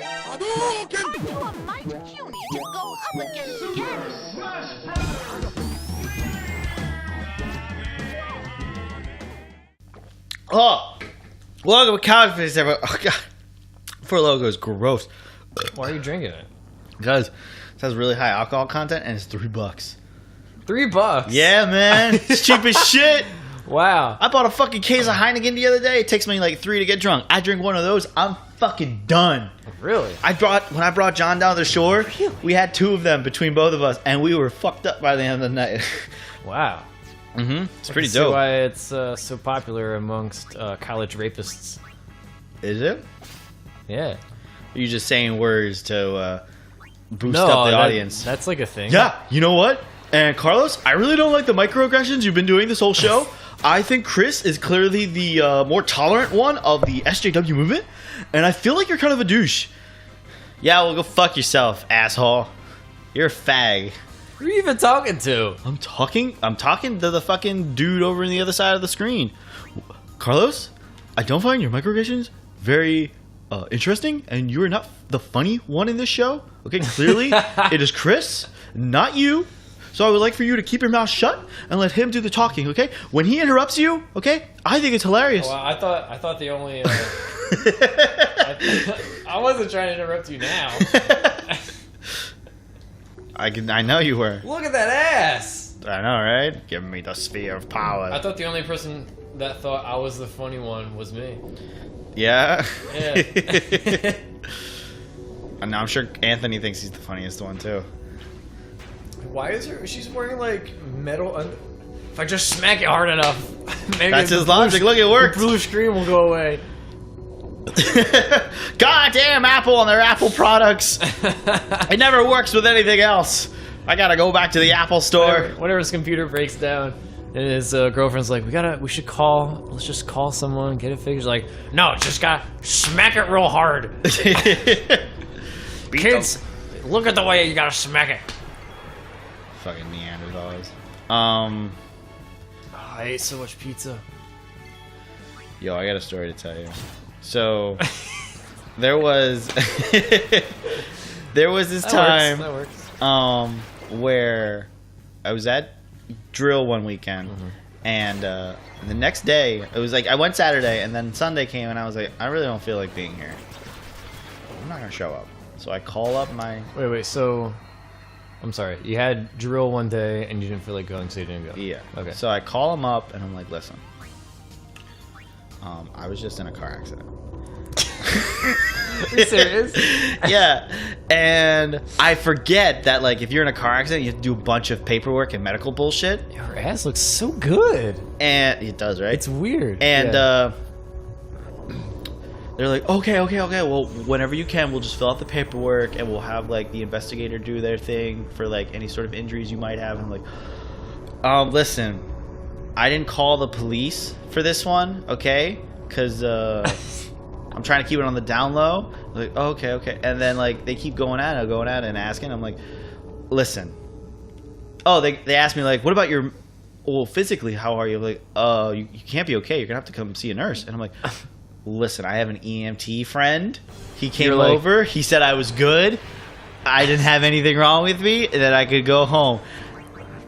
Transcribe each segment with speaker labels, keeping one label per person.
Speaker 1: Hadouken!
Speaker 2: You are mighty puny to go up against again.
Speaker 3: Oh, welcome to CouchPhysics, everyone. Oh, God. For logo is gross.
Speaker 4: Why are you drinking it?
Speaker 3: Because it has really high alcohol content and it's $3.
Speaker 4: $3?
Speaker 3: Yeah, man. It's cheap as shit.
Speaker 4: Wow.
Speaker 3: I bought a fucking case of Heineken the other day. It takes me like 3 to get drunk. I drink one of those, I'm fucking done.
Speaker 4: Really?
Speaker 3: When I brought John down to the shore, we had 2 of them between both of us, and we were fucked up by the end of the night.
Speaker 4: Wow.
Speaker 3: It's pretty
Speaker 4: That's
Speaker 3: dope.
Speaker 4: why it's so popular amongst college rapists.
Speaker 3: Is it?
Speaker 4: Yeah.
Speaker 3: Are you just saying words to boost up the audience?
Speaker 4: That's like a thing.
Speaker 3: Yeah, you know what? And Carlos, I really don't like the microaggressions you've been doing this whole show. I think Chris is clearly the more tolerant one of the SJW movement, and I feel like you're kind of a douche. Yeah, well, go fuck yourself, asshole. You're a fag.
Speaker 4: Who are you even talking to?
Speaker 3: I'm talking to the fucking dude over on the other side of the screen. Carlos, I don't find your microaggressions very interesting, and you're not the funny one in this show. Okay, clearly it is Chris, not you. So I would like for you to keep your mouth shut and let him do the talking, okay? When he interrupts you, okay, I think it's hilarious.
Speaker 4: Well, I thought the only I wasn't trying to interrupt you now.
Speaker 3: I know you were.
Speaker 4: Look at that ass.
Speaker 3: I know, right? Give me the sphere of power.
Speaker 4: I thought the only person that thought I was the funny one was me.
Speaker 3: Yeah?
Speaker 4: Yeah.
Speaker 3: And I'm sure Anthony thinks he's the funniest one, too.
Speaker 4: Why is she's wearing like metal if I just smack it hard enough, maybe
Speaker 3: That's his logic. Look, it works.
Speaker 4: The blue screen will go away.
Speaker 3: Goddamn Apple and their Apple products. It never works with anything else. I gotta go back to the Apple store.
Speaker 4: Whenever his computer breaks down, and his girlfriend's like, let's just call someone, get it fixed. Like, no, just gotta smack it real hard. Kids, look at the way you gotta smack it.
Speaker 3: Fucking Neanderthals.
Speaker 4: Oh, I ate so much pizza.
Speaker 3: Yo, I got a story to tell you. So, there was this time
Speaker 4: That works.
Speaker 3: where I was at drill one weekend, and the next day it was like I went Saturday, and then Sunday came, and I was like, I really don't feel like being here. I'm not gonna show up. So I call up my.
Speaker 4: Wait. So, I'm sorry. You had drill one day, and you didn't feel like going, so you didn't go.
Speaker 3: Yeah.
Speaker 4: Okay.
Speaker 3: So I call him up, and I'm like, listen. I was just in a car accident.
Speaker 4: Are you serious?
Speaker 3: Yeah, and I forget that like if you're in a car accident, you have to do a bunch of paperwork and medical bullshit.
Speaker 4: Your ass looks so good.
Speaker 3: And it does, right?
Speaker 4: It's weird.
Speaker 3: And they're like, okay. Well, whenever you can, we'll just fill out the paperwork, and we'll have like the investigator do their thing for like any sort of injuries you might have. And I'm like, listen, I didn't call the police for this one, okay? Because I'm trying to keep it on the down low. Like, oh, okay. And then like they keep going at it and asking. I'm like, listen. Oh, they asked me like, what about your, well, physically, how are you? I'm like, you can't be okay. You're gonna have to come see a nurse. And I'm like, listen, I have an EMT friend. He came over. He said I was good. I didn't have anything wrong with me, and that I could go home.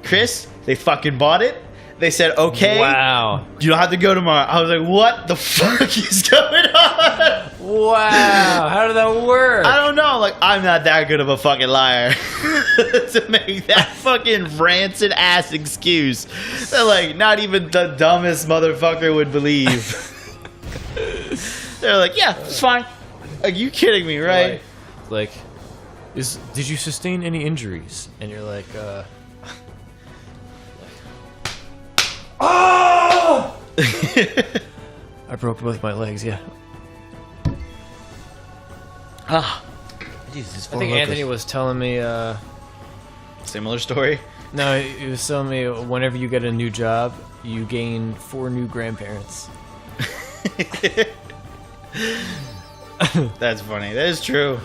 Speaker 3: Chris, they fucking bought it. They said, okay,
Speaker 4: wow,
Speaker 3: you don't have to go tomorrow. I was like, what the fuck is going on?
Speaker 4: Wow, how did that work?
Speaker 3: I don't know. Like, I'm not that good of a fucking liar to make that fucking rancid ass excuse that, like, not even the dumbest motherfucker would believe. They're like, yeah, it's fine. Are you kidding me, right?
Speaker 4: Like, did you sustain any injuries? And you're like, oh! I broke both my legs, yeah.
Speaker 3: Jesus,
Speaker 4: I think Anthony was telling me,
Speaker 3: similar story?
Speaker 4: no, he was telling me whenever you get a new job, you gain 4 new grandparents.
Speaker 3: That's funny. That is true.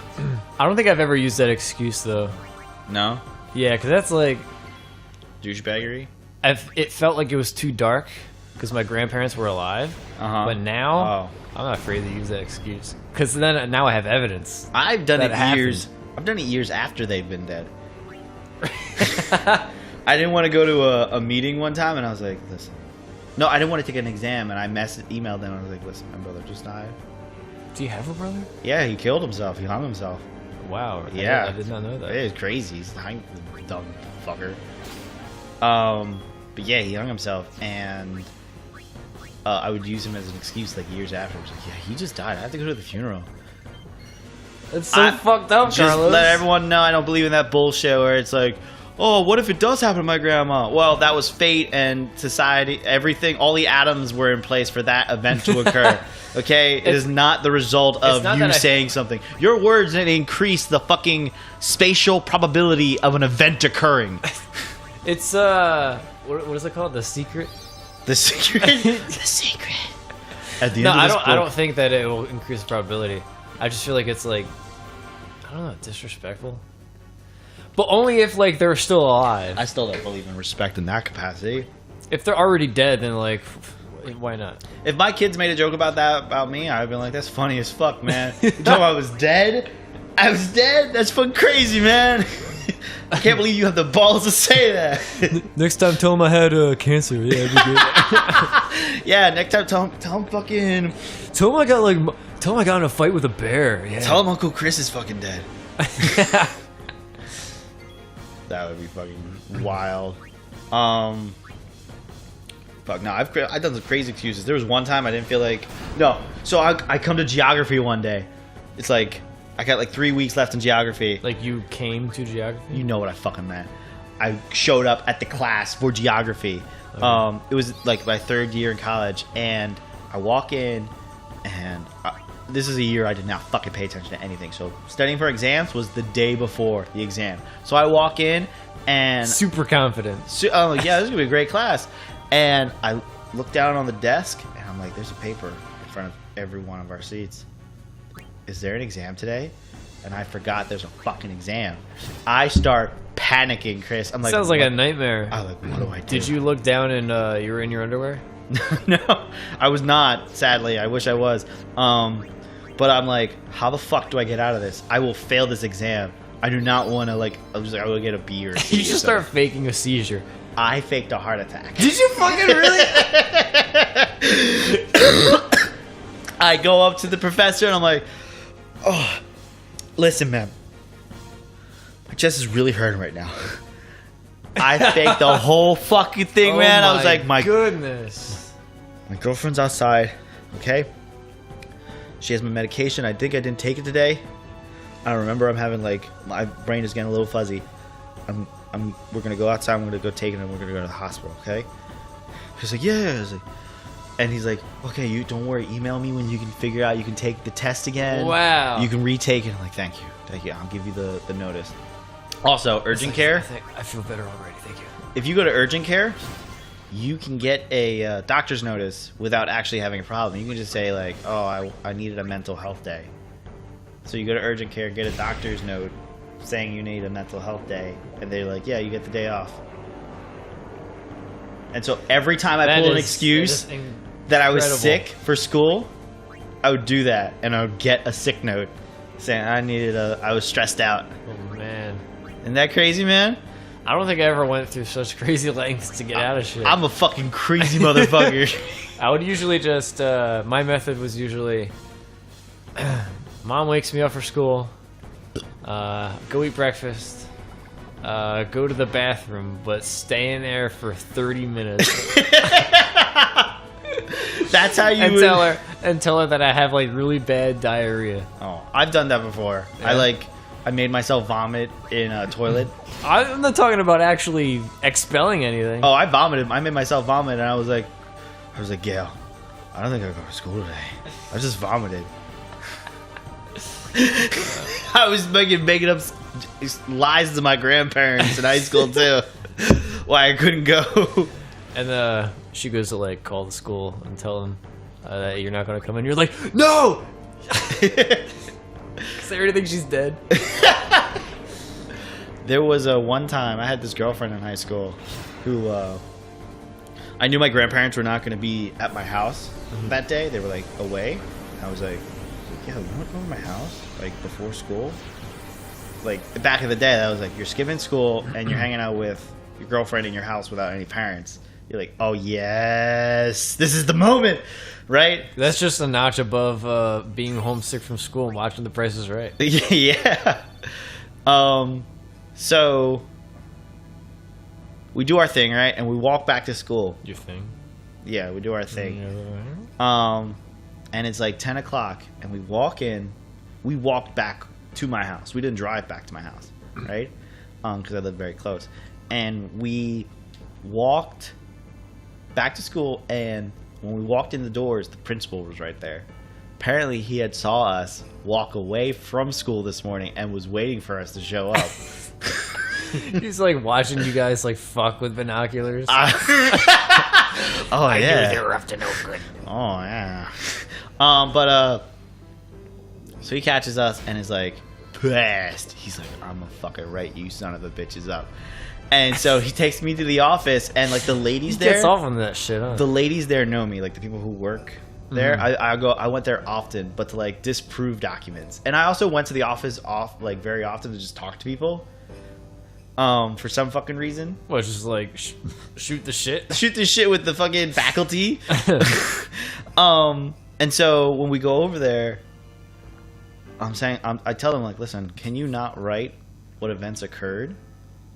Speaker 4: I don't think I've ever used that excuse, though.
Speaker 3: No?
Speaker 4: Yeah, because that's like...
Speaker 3: Douchebaggery?
Speaker 4: It felt like it was too dark because my grandparents were alive.
Speaker 3: Uh-huh.
Speaker 4: But now, I'm not afraid to use that excuse because then now I have evidence.
Speaker 3: I've done
Speaker 4: That
Speaker 3: it
Speaker 4: happened.
Speaker 3: years. I've done it years after they've been dead. I didn't want to go to a meeting one time, and I was like, listen. No, I didn't want to take an exam, and I emailed them. And I was like, listen, my brother just died.
Speaker 4: Do you have a brother?
Speaker 3: Yeah, he killed himself. He hung himself.
Speaker 4: Wow.
Speaker 3: Yeah,
Speaker 4: I did not know that.
Speaker 3: It is crazy. He's a dumb fucker. But yeah, he hung himself, and I would use him as an excuse like years after. I was like, yeah, he just died. I have to go to the funeral.
Speaker 4: It's so fucked up,
Speaker 3: Just
Speaker 4: Carlos.
Speaker 3: let everyone know I don't believe in that bullshit where it's like, oh, what if it does happen to my grandma? Well, that was fate and society, everything, all the atoms were in place for that event to occur. Okay? It is not the result of you saying something. Your words didn't increase the fucking spatial probability of an event occurring.
Speaker 4: It's, what is it called? The Secret?
Speaker 3: The secret? The secret. At the
Speaker 4: No,
Speaker 3: end of this
Speaker 4: I don't
Speaker 3: book-
Speaker 4: think that it will increase the probability. I just feel like it's like, I don't know, disrespectful. But only if like they're still alive.
Speaker 3: I still don't believe in respect in that capacity.
Speaker 4: If they're already dead, then like, why not?
Speaker 3: If my kids made a joke about that about me, I'd be like, "That's funny as fuck, man." You talking about I was dead? I was dead? That's fucking crazy, man. I can't believe you have the balls to say that.
Speaker 4: Next time, tell them I had cancer. Yeah, it'd be good.
Speaker 3: Yeah, next time tell him fucking.
Speaker 4: Tell them I got in a fight with a bear. Yeah.
Speaker 3: Tell him Uncle Chris is fucking dead. That would be fucking wild. Fuck no, I've done some crazy excuses. There was one time I didn't feel like So I come to geography one day. It's like I got like 3 weeks left in geography.
Speaker 4: Like you came to geography?
Speaker 3: You know what I fucking meant. I showed up at the class for geography.
Speaker 4: Okay.
Speaker 3: It was like my 3rd year in college, and I walk in, and this is a year I did not fucking pay attention to anything. So studying for exams was the day before the exam. So I walk in, and
Speaker 4: Super confident.
Speaker 3: oh yeah, this is gonna be a great class. And I look down on the desk, and I'm like, "There's a paper in front of every one of our seats. Is there an exam today?" And I forgot there's a fucking exam. I start panicking, Chris. I'm like,
Speaker 4: Sounds like
Speaker 3: what?
Speaker 4: a nightmare.
Speaker 3: I'm like, what do I do?
Speaker 4: Did you look down and you were in your underwear?
Speaker 3: No, I was not. Sadly, I wish I was. But I'm like, how the fuck do I get out of this? I will fail this exam. I do not want to I was like, I will get a B or a C.
Speaker 4: You should start faking a seizure.
Speaker 3: I faked a heart attack.
Speaker 4: Did you fucking really?
Speaker 3: I go up to the professor and I'm like, oh, listen, man. My chest is really hurting right now. I faked the whole fucking thing, man. I was like, my
Speaker 4: goodness.
Speaker 3: My girlfriend's outside, okay? She has my medication. I think I didn't take it today. I don't remember. I'm having my brain is getting a little fuzzy. We're gonna go outside. I'm gonna go take it, and we're gonna go to the hospital, okay? He's like, yeah. I was like, and he's like, okay, you don't worry. Email me when you can figure out you can take the test again.
Speaker 4: Wow.
Speaker 3: You can retake it. I'm like, thank you. I'll give you the notice. Also, urgent care.
Speaker 4: I feel better already. Thank you.
Speaker 3: If you go to urgent care, you can get a doctor's notice without actually having a problem. You can just say like, oh, I needed a mental health day. So you go to urgent care, get a doctor's note saying you need a mental health day, and they're like, yeah, you get the day off. And so every time I pull an excuse that I was sick for school, I would do that, and I would get a sick note saying I was stressed out.
Speaker 4: Oh man.
Speaker 3: Isn't that crazy, man?
Speaker 4: I don't think I ever went through such crazy lengths to get out of shit.
Speaker 3: I'm a fucking crazy motherfucker.
Speaker 4: I would usually just, my method was usually, Mom wakes me up for school, go eat breakfast, go to the bathroom, but stay in there for 30 minutes.
Speaker 3: That's how you
Speaker 4: tell her that I have like really bad diarrhea.
Speaker 3: Oh, I've done that before.
Speaker 4: Yeah.
Speaker 3: I made myself vomit in a toilet.
Speaker 4: I'm not talking about actually expelling anything.
Speaker 3: Oh, I vomited. I made myself vomit, and I was like, Gail, I don't think I'll go to school today. I just vomited. I was making up lies to my grandparents in high school too. Why I couldn't go.
Speaker 4: And she goes to like call the school and tell them that you're not going to come in. You're like, no! Because they already think she's dead.
Speaker 3: There was one time I had this girlfriend in high school who I knew my grandparents were not going to be at my house that day. They were like away. I was like, yeah, you want to go to my house like before school? Like back in the day, that was like you're skipping school and you're hanging out with your girlfriend in your house without any parents. You're like, oh yes, this is the moment, right?
Speaker 4: That's just a notch above being homesick from school and watching The Price is Right.
Speaker 3: Yeah. So we do our thing, right? And we walk back to school.
Speaker 4: Your thing.
Speaker 3: Yeah, we do our thing. And it's like 10 o'clock, and we walk in. We walked back to my house. We didn't drive back to my house, right? Because I live very close. And we walked back to school, and when we walked in the doors, the principal was right there. Apparently, he had saw us walk away from school this morning and was waiting for us to show up.
Speaker 4: He's like watching you guys like fuck with binoculars.
Speaker 3: Oh yeah,
Speaker 2: They were up to no good.
Speaker 3: oh yeah. So he catches us and is like pissed. He's like, I'm gonna fucking write you son of a bitches up. And so he takes me to the office, and like the ladies
Speaker 4: He
Speaker 3: there,
Speaker 4: gets off on that shit, huh?
Speaker 3: the ladies there know me, like the people who work there. I went there often, but to like disprove documents. And I also went to the office very often to just talk to people. For some fucking reason.
Speaker 4: What, just like shoot the shit?
Speaker 3: Shoot this shit with the fucking faculty. And so when we go over there, I tell them like, listen, can you not write what events occurred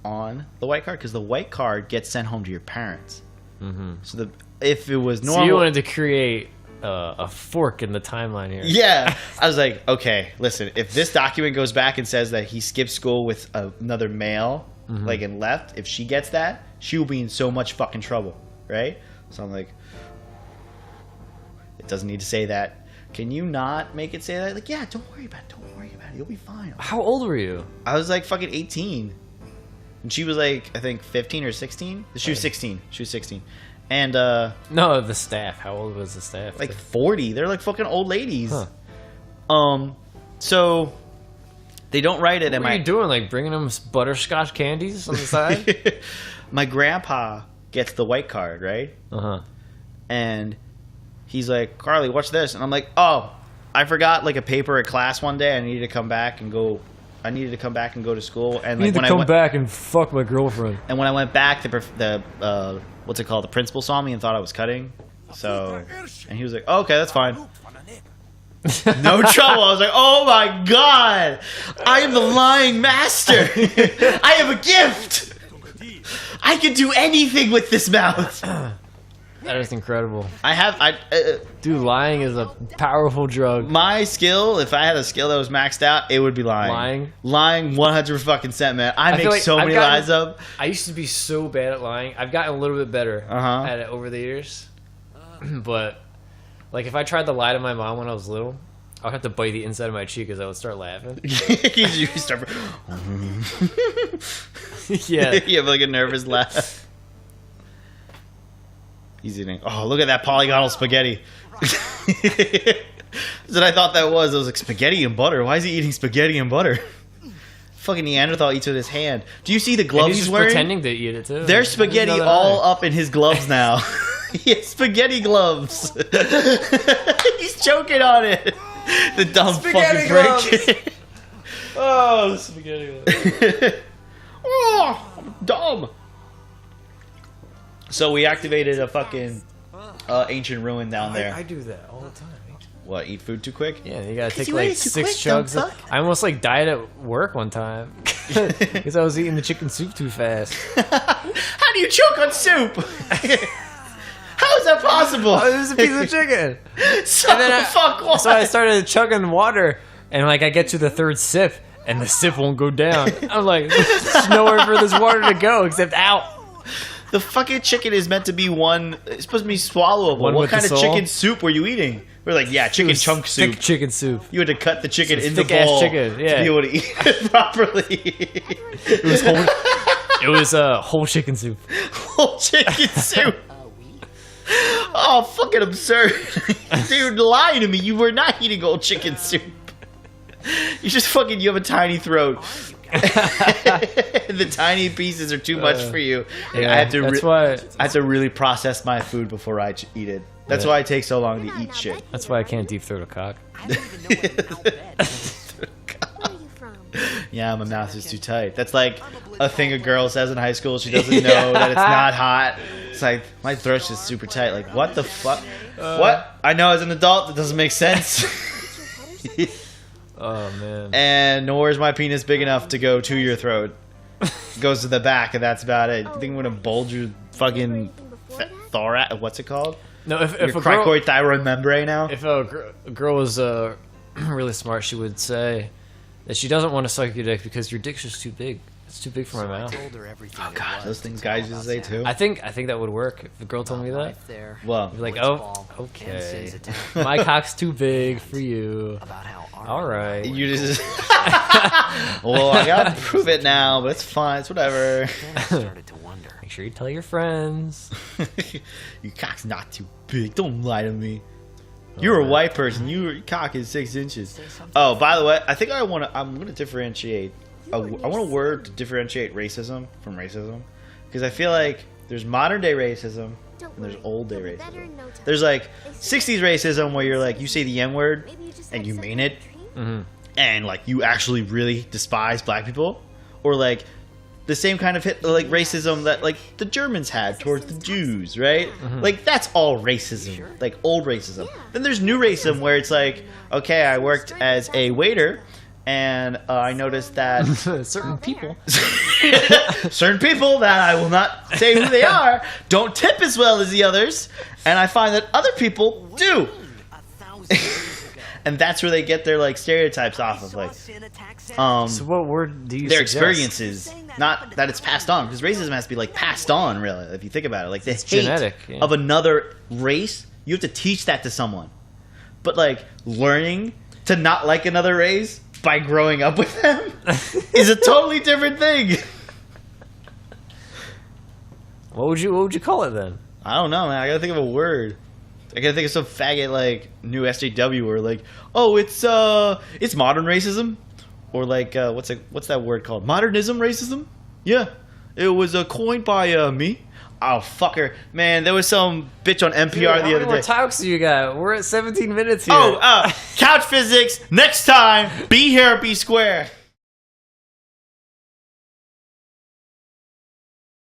Speaker 3: on the white card? Because the white card gets sent home to your parents. Mm-hmm. So if it was normal,
Speaker 4: so you wanted to create a fork in the timeline here.
Speaker 3: Yeah, I was like, okay, listen, if this document goes back and says that he skipped school with another male, like and left, if she gets that, she will be in so much fucking trouble, right? So I'm like, it doesn't need to say that. Can you not make it say that? Like, yeah, don't worry about it. Don't worry about it. You'll be fine.
Speaker 4: How old were you?
Speaker 3: I was like fucking 18. And she was like, I think 15 or 16. She was 16. She was 16. And
Speaker 4: no, the staff. How old was the staff?
Speaker 3: like 40. They're like fucking old ladies.
Speaker 4: Huh.
Speaker 3: So they don't write it.
Speaker 4: What are you doing? Like bringing them butterscotch candies on the side?
Speaker 3: My grandpa gets the white card, right? And he's like, Carly, what's this? And I'm like, oh, I forgot like a paper at class one day. I needed to come back and go to school. And
Speaker 4: you
Speaker 3: like
Speaker 4: need to come back and fuck my girlfriend.
Speaker 3: And when I went back, the what's it called? The principal saw me and thought I was cutting. So, and he was like, oh, okay, that's fine. No trouble. I was like, oh my god, I am the lying master. I have a gift. I can do anything with this mouth.
Speaker 4: That is incredible.
Speaker 3: Dude,
Speaker 4: lying is a powerful drug.
Speaker 3: My skill, if I had a skill that was maxed out, it would be lying. Lying 100%, man. I make like so many lies up.
Speaker 4: I used to be so bad at lying. I've gotten a little bit better at it over the years. But like if I tried to lie to my mom when I was little, I would have to bite the inside of my cheek because I would start laughing.
Speaker 3: You start.
Speaker 4: Yeah.
Speaker 3: You have like a nervous laugh. He's eating. Oh, look at that polygonal spaghetti. That's what I thought that was. I was like, spaghetti and butter. Why is he eating spaghetti and butter? Fucking Neanderthal eats with his hand. Do you see the gloves he's wearing?
Speaker 4: Pretending to eat it too.
Speaker 3: There's spaghetti all up in his gloves now. He has spaghetti gloves. He's choking on it. The dumb spaghetti fucking prick.
Speaker 4: Oh, spaghetti gloves.
Speaker 3: Oh, I'm dumb. So we activated a fucking ancient ruin down there.
Speaker 4: I do that all the time.
Speaker 3: What, eat food too quick?
Speaker 4: Yeah, you gotta take like 6 chugs. I almost like died at work one time because I was eating the chicken soup too fast.
Speaker 3: How do you choke on soup? How is that possible?
Speaker 4: Oh, it was a piece of chicken.
Speaker 3: So I started chugging water, and like I get to the 3rd sip, and the sip won't go down. I'm like, there's nowhere for this water to go except out. The fucking chicken is meant to be it's supposed to be swallowable. What kind of chicken soup were you eating? We're like, yeah, chicken chunk soup.
Speaker 4: Thick chicken soup.
Speaker 3: You had to cut the chicken in the bowl
Speaker 4: chicken, yeah,
Speaker 3: to be able to eat it properly.
Speaker 4: It was whole chicken soup.
Speaker 3: Whole chicken soup. Oh, fucking absurd. Dude, lie to me. You were not eating whole chicken soup. You have a tiny throat. The tiny pieces are too much for you.
Speaker 4: Yeah,
Speaker 3: I have to really process my food before I eat it. That's
Speaker 4: Yeah.
Speaker 3: why it takes so long to eat shit.
Speaker 4: That's why I can't deep throat a cock.
Speaker 2: I don't even know what an outbed is. Where are you from?
Speaker 3: Yeah, my mouth is too tight. That's like a thing a girl says in high school. She doesn't know that it's not hot. It's like, my throat's just super tight. Like, what the fuck? What? I know as an adult, that doesn't make sense.
Speaker 4: Oh man.
Speaker 3: And nor is my penis big enough to go to your throat. It goes to the back, and that's about it. You think I'm gonna bulge your fucking thorax? What's it called?
Speaker 4: No, if
Speaker 3: Your
Speaker 4: a girl,
Speaker 3: cricoid thyroid membrane now?
Speaker 4: if a girl was really smart, she would say that she doesn't want to suck your dick because your dick's just too big. It's too big for my mouth.
Speaker 3: Oh god, those things guys used to say too.
Speaker 4: I think that would work if a girl told me that.
Speaker 3: Well,
Speaker 4: I'd be like, oh, okay, my cock's too big for you. All right.
Speaker 3: you just. Well, I gotta prove it now, but it's fine. It's whatever.
Speaker 4: Make sure you tell your friends.
Speaker 3: Your cock's not too big. Don't lie to me. You're a white person. Your cock is 6 inches. Oh, by the way, I think I'm gonna differentiate. I want a word to differentiate racism from racism, because I feel like there's modern day racism and there's old day racism. There's like 60s racism where you're like, you say the N word and you mean it, and like you actually really despise black people, or like the same kind of like racism that like the Germans had towards the Jews, right? Like that's all racism, like old racism. Then there's new racism where it's like, okay, I worked as a waiter and I noticed that
Speaker 4: Certain people.
Speaker 3: certain people that I will not say who they are don't tip as well as the others, and I find that other people do. And that's where they get their like stereotypes off of, like
Speaker 4: So what word do you
Speaker 3: their
Speaker 4: suggest?
Speaker 3: experiences, not that it's passed on, because racism has to be like passed on, really, if you think about it. Like the hate
Speaker 4: genetic, yeah.
Speaker 3: of another race, you have to teach that to someone. But like learning to not like another race by growing up with them is a totally different thing.
Speaker 4: What would you call it then?
Speaker 3: I don't know, man. I gotta think of a word. I gotta think of some faggot like new SJW or like, oh, it's modern racism, or like what's that word called? Modernism racism? Yeah, it was coined by me. Oh fucker, man, there was some bitch on NPR
Speaker 4: Dude, how
Speaker 3: the
Speaker 4: many
Speaker 3: other
Speaker 4: more
Speaker 3: day.
Speaker 4: talks do you got? We're at 17 minutes here.
Speaker 3: Oh, Couch Physics. Next time, be here, be square.